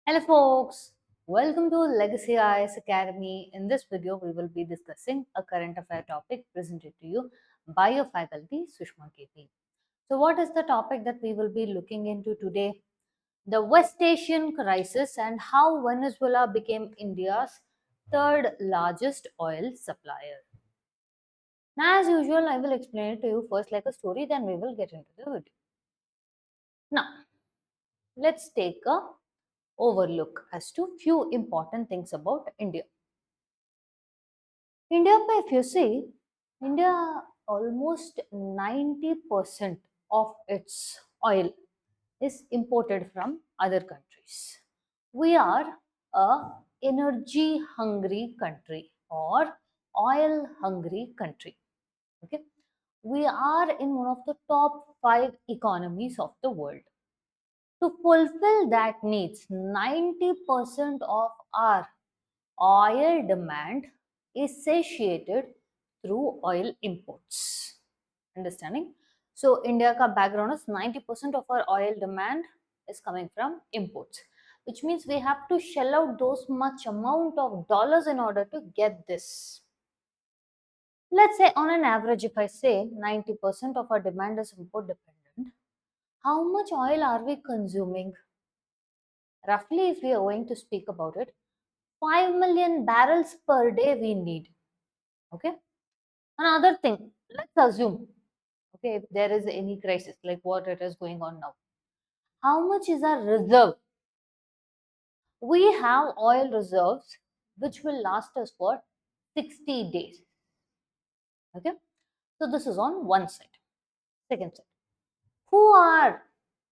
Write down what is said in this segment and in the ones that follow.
Hello folks, welcome to Legacy IS Academy. In this video, we will be discussing a current affair topic presented to you by your faculty Sushma KP. So what is the topic that we will be looking into today? The West Asian crisis and how Venezuela became India's third largest oil supplier. Now as usual, I will explain it to you first like a story, then we will get into the video. Now, let's take a overlook as to few important things about India. India, if you see, India almost 90% of its oil is imported from other countries. We are a energy hungry country or oil hungry country. Okay, we are in one of the top 5 economies of the world. To fulfill that needs, 90% of our oil demand is satiated through oil imports. Understanding? So India ka background is 90% of our oil demand is coming from imports, which means we have to shell out those much amount of dollars in order to get this. Let's say on an average, if I say 90% of our demand is import dependent, how much oil are we consuming? Roughly, if we are going to speak about it, 5 million barrels per day we need. Okay. Another thing, let's assume, okay, if there is any crisis like what it is going on now, how much is our reserve? We have oil reserves which will last us for 60 days. Okay. So this is on one side. Second side, who are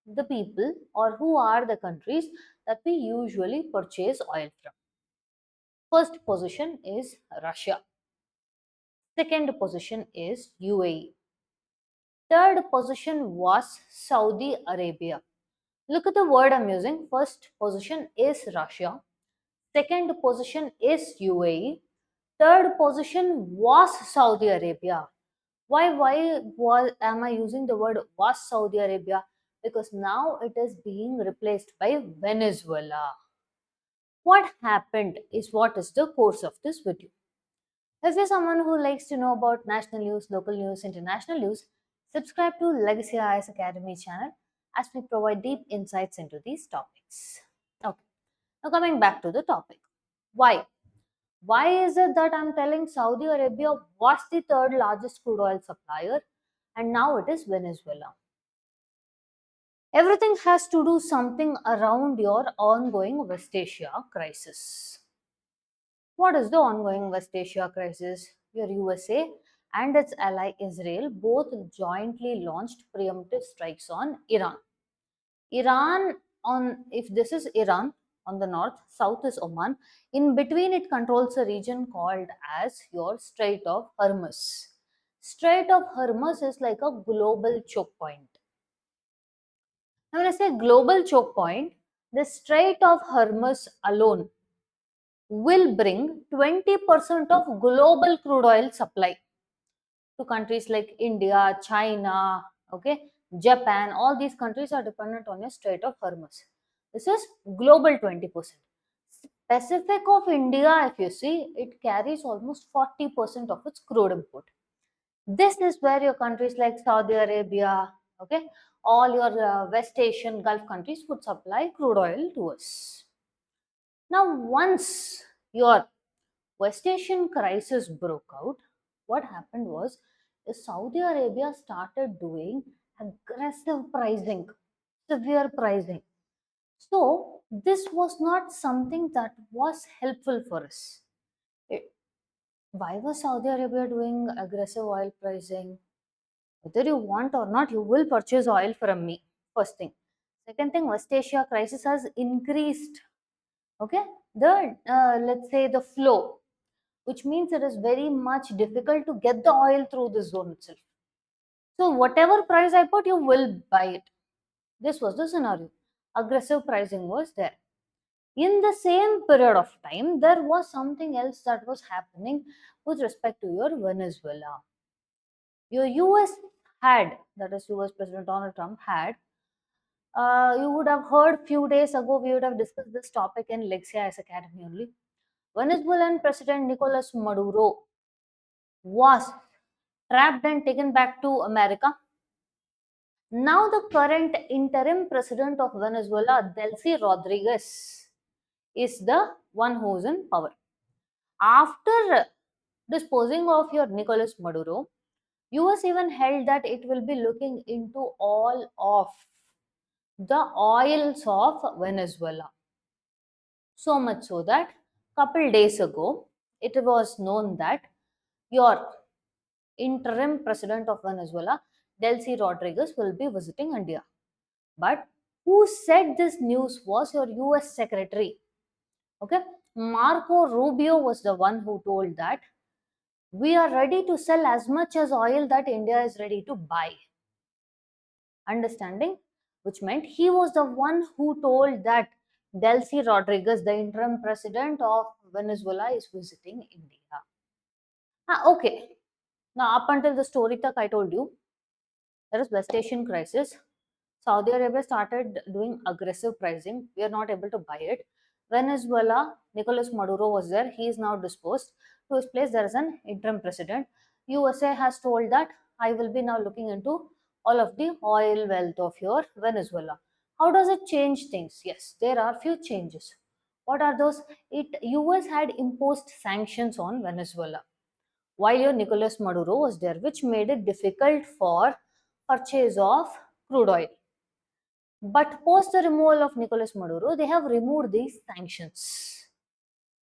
the people or who are the countries that we usually purchase oil from? First position is Russia. Second position is UAE. Third position was Saudi Arabia. Look at the word I'm using. First position is Russia. Second position is UAE. Third position was Saudi Arabia. Why am I using the word was Saudi Arabia? Because now it is being replaced by Venezuela. What happened is what is the course of this video. If you're someone who likes to know about national news, local news, international news, subscribe to Legacy IS Academy channel as we provide deep insights into these topics. Okay, now coming back to the topic. Why? Why is it that I'm telling Saudi Arabia was the third largest crude oil supplier and now it is Venezuela? Everything has to do something around your ongoing West Asia crisis. What is the ongoing West Asia crisis? Your USA and its ally Israel both jointly launched preemptive strikes on Iran. Iran on if this is Iran on the north, south is Oman. In between it controls a region called as your Strait of Hormuz. Strait of Hormuz is like a global choke point. Now when I say global choke point, the Strait of Hormuz alone will bring 20% of global crude oil supply to countries like India, China, okay, Japan. All these countries are dependent on a Strait of Hormuz. This is global 20%. Specific of India, if you see, it carries almost 40% of its crude import. This is where your countries like Saudi Arabia, okay, all your West Asian Gulf countries would supply crude oil to us. Now, once your West Asian crisis broke out, what happened was Saudi Arabia started doing aggressive pricing, severe pricing. So, this was not something that was helpful for us. Why was Saudi Arabia doing aggressive oil pricing? Whether you want or not, you will purchase oil from me. First thing. Second thing, West Asia crisis has increased. Okay, the let's say the flow, which means it is very much difficult to get the oil through this zone itself. So whatever price I put, you will buy it. This was the scenario. Aggressive pricing was there. In the same period of time, there was something else that was happening with respect to your Venezuela. Your US had, that is US President Donald Trump had You would have heard few days ago we would have discussed this topic in Lexia as Academy only. Venezuelan President Nicolas Maduro was trapped and taken back to America. Now the current interim president of Venezuela, Delcy Rodriguez, is the one who's in power. After disposing of your Nicolas Maduro, US even held that it will be looking into all of the oils of Venezuela. So much so that couple days ago it was known that your interim president of Venezuela, Delcy Rodriguez, will be visiting India. But who said this news was your US secretary. Okay, Marco Rubio was the one who told that we are ready to sell as much as oil that India is ready to buy. Understanding? Which meant he was the one who told that Delcy Rodriguez, the interim president of Venezuela, is visiting India. Okay. Now, up until the story that I told you, there is West Asian crisis. Saudi Arabia started doing aggressive pricing. We are not able to buy it. Venezuela, Nicolas Maduro was there. He is now disposed. To his place, there is an interim president. USA has told that I will be now looking into all of the oil wealth of your Venezuela. How does it change things? Yes, there are few changes. What are those? US had imposed sanctions on Venezuela while your Nicolas Maduro was there, which made it difficult for purchase of crude oil. But post the removal of Nicolas Maduro, they have removed these sanctions.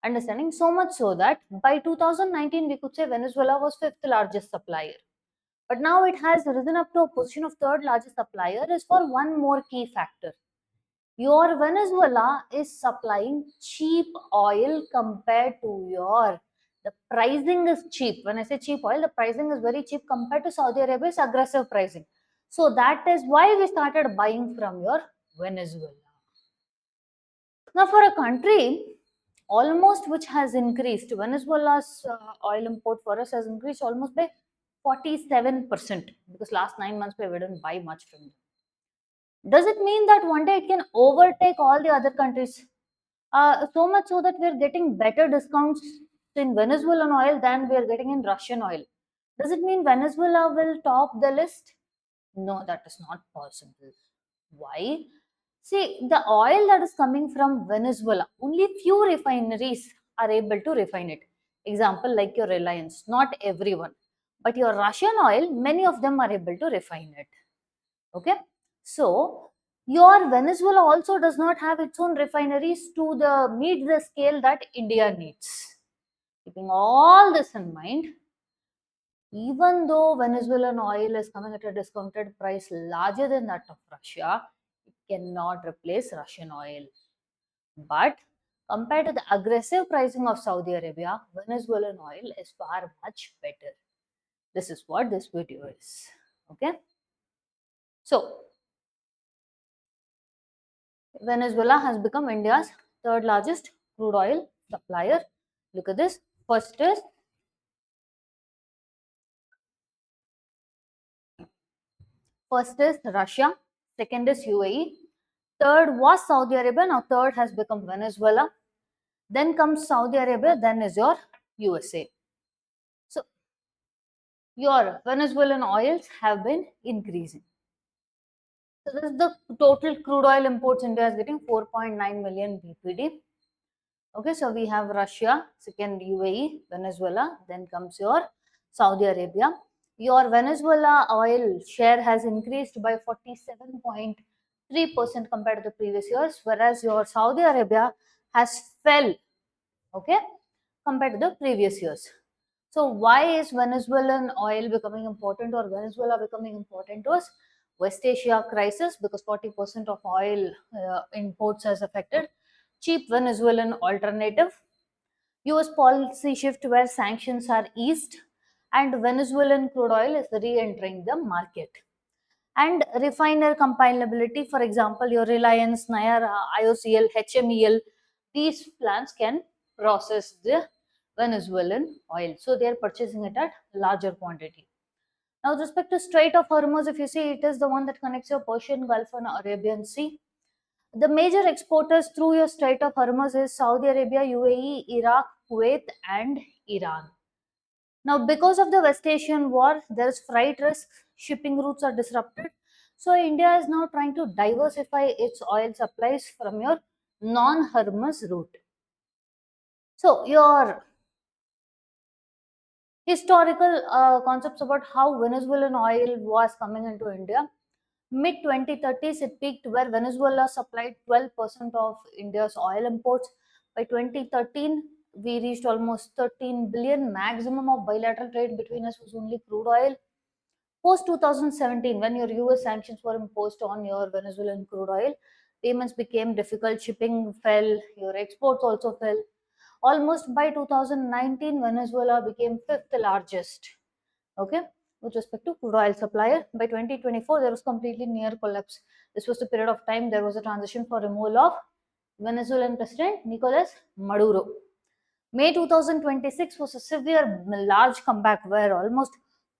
Understanding? So much so that by 2019, we could say Venezuela was fifth largest supplier. But now it has risen up to a position of third largest supplier is for one more key factor. Your Venezuela is supplying cheap oil compared to your, the pricing is cheap. When I say cheap oil, the pricing is very cheap compared to Saudi Arabia's aggressive pricing. So that is why we started buying from your Venezuela. Now, for a country almost which has increased, Venezuela's oil import for us has increased almost by 47% because last 9 months we didn't buy much from them. Does it mean that one day it can overtake all the other countries? So much so that we're getting better discounts in Venezuelan oil than we're getting in Russian oil. Does it mean Venezuela will top the list? No, that is not possible. Why? See, the oil that is coming from Venezuela, only few refineries are able to refine it. Example, like your Reliance, not everyone. But your Russian oil, many of them are able to refine it. Okay, so your Venezuela also does not have its own refineries to the meet the scale that India needs. Keeping all this in mind, even though Venezuelan oil is coming at a discounted price larger than that of Russia, it cannot replace Russian oil. But compared to the aggressive pricing of Saudi Arabia, Venezuelan oil is far much better. This is what this video is. Okay, so Venezuela has become India's third largest crude oil supplier. Look at this. First is Russia, second is UAE, third was Saudi Arabia, now third has become Venezuela. Then comes Saudi Arabia, then is your USA. So your Venezuelan oils have been increasing. So this is the total crude oil imports India is getting 4.9 million BPD. Okay, so we have Russia, second UAE, Venezuela, then comes your Saudi Arabia. Your Venezuela oil share has increased by 47.3% compared to the previous years, whereas your Saudi Arabia has fell, okay, compared to the previous years. So why is Venezuelan oil becoming important or Venezuela becoming important to us? West Asia crisis, because 40% of oil imports has affected. Cheap Venezuelan alternative. US policy shift where sanctions are eased, and Venezuelan crude oil is re-entering the market. And refiner compilability, for example, your Reliance, Nayara, IOCL, HMEL, these plants can process the Venezuelan oil. So they are purchasing it at larger quantity. Now, with respect to Strait of Hormuz, if you see, it is the one that connects your Persian Gulf and Arabian Sea. The major exporters through your Strait of Hormuz is Saudi Arabia, UAE, Iraq, Kuwait, and Iran. Now, because of the West Asian war, there is freight risk, shipping routes are disrupted. So, India is now trying to diversify its oil supplies from your non Hormuz route. So, your historical concepts about how Venezuelan oil was coming into India. Mid 2030s, it peaked where Venezuela supplied 12% of India's oil imports. By 2013, we reached almost 13 billion. Maximum of bilateral trade between us was only crude oil. Post 2017, when your US sanctions were imposed on your Venezuelan crude oil, payments became difficult, shipping fell, your exports also fell. Almost by 2019, Venezuela became fifth largest, okay, with respect to crude oil supplier. By 2024, there was completely near collapse. This was the period of time there was a transition for removal of Venezuelan President Nicolas Maduro. May 2026 was a severe large comeback where almost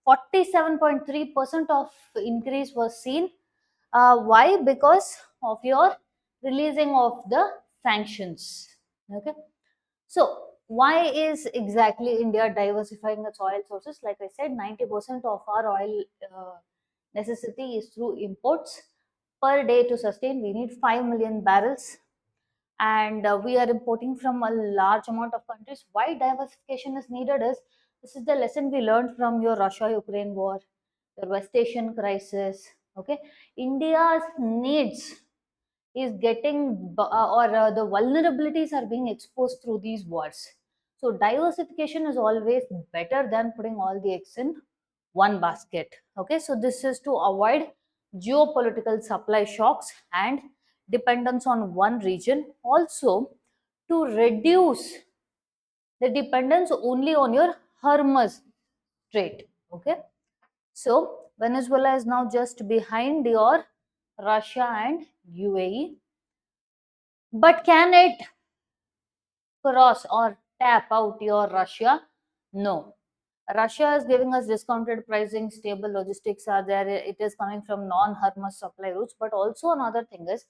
47.3% of increase was seen. Why? Because of your releasing of the sanctions. Okay. So, why is exactly India diversifying its oil sources? Like I said, 90% of our oil necessity is through imports. Per day to sustain, we need 5 million barrels, and we are importing from a large amount of countries. Why diversification is needed is this is the lesson we learned from your Russia Ukraine war, your West Asian crisis. Okay, India's needs is getting the vulnerabilities are being exposed through these wars. So diversification is always better than putting all the eggs in one basket. Okay, so this is to avoid geopolitical supply shocks and dependence on one region. Also, to reduce the dependence only on your Hormuz Strait. Okay, so Venezuela is now just behind your Russia and UAE. But can it cross or tap out your Russia? No. Russia is giving us discounted pricing, stable logistics are there. It is coming from non-Hormuz supply routes. But also another thing is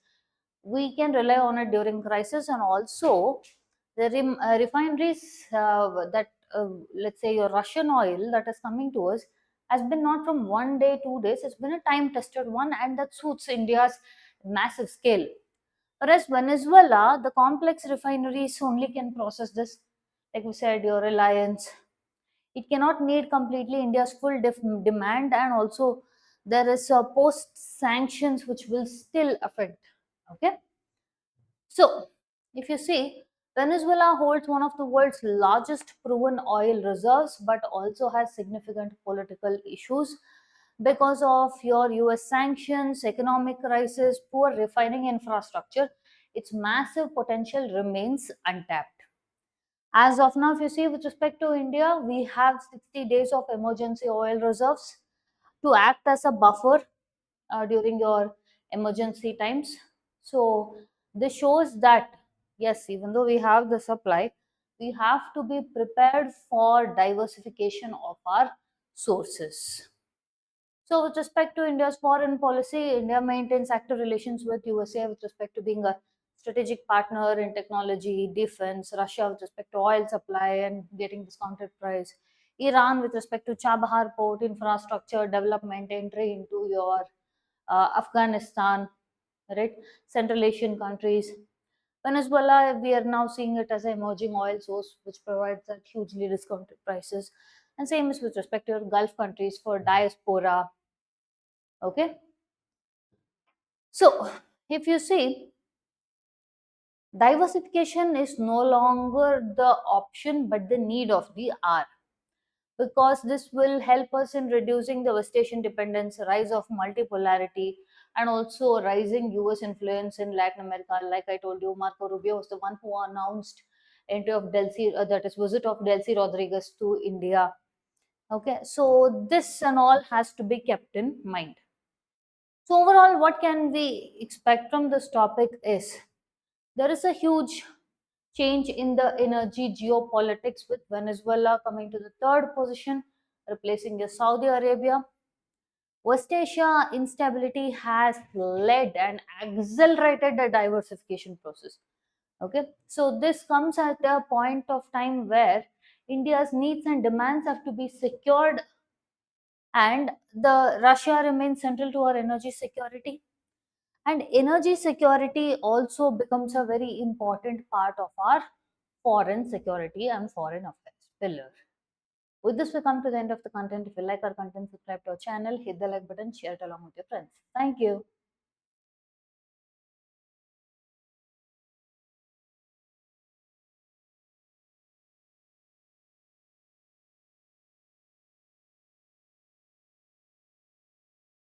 we can rely on it during crisis, and also the refineries that let's say your Russian oil that is coming to us has been not from one day, 2 days. It's been a time tested one, and that suits India's massive scale. Whereas Venezuela, the complex refineries only can process this. Like we said, your Reliance, it cannot meet completely India's full demand, and also there is a post sanctions which will still affect. Okay, so if you see, Venezuela holds one of the world's largest proven oil reserves, but also has significant political issues because of your US sanctions, economic crisis, poor refining infrastructure. Its massive potential remains untapped. As of now, if you see, with respect to India, we have 60 days of emergency oil reserves to act as a buffer during your emergency times. So, this shows that yes, even though we have the supply, we have to be prepared for diversification of our sources. So, with respect to India's foreign policy, India maintains active relations with USA with respect to being a strategic partner in technology, defense, Russia with respect to oil supply and getting discounted price, Iran with respect to Chabahar port infrastructure development, entry into your Afghanistan, right? Central Asian countries. Venezuela, we are now seeing it as an emerging oil source, which provides that hugely discounted prices. And same is with respect to your Gulf countries for diaspora. Okay, so if you see, diversification is no longer the option but the need of the hour, because this will help us in reducing the West Asian dependence, rise of multipolarity, and also rising US influence in Latin America. Like I told you, Marco Rubio was the one who announced entry of Delcy, that is visit of Delcy Rodriguez to India. Okay, so this and all has to be kept in mind. So overall, what can we expect from this topic is there is a huge change in the energy geopolitics with Venezuela coming to the third position, replacing the Saudi Arabia. West Asia instability has led and accelerated the diversification process. Okay, so this comes at a point of time where India's needs and demands have to be secured, and the Russia remains central to our energy security, and energy security also becomes a very important part of our foreign security and foreign affairs pillar. With this, we come to the end of the content. If you like our content, subscribe to our channel, hit the like button, share it along with your friends. Thank you.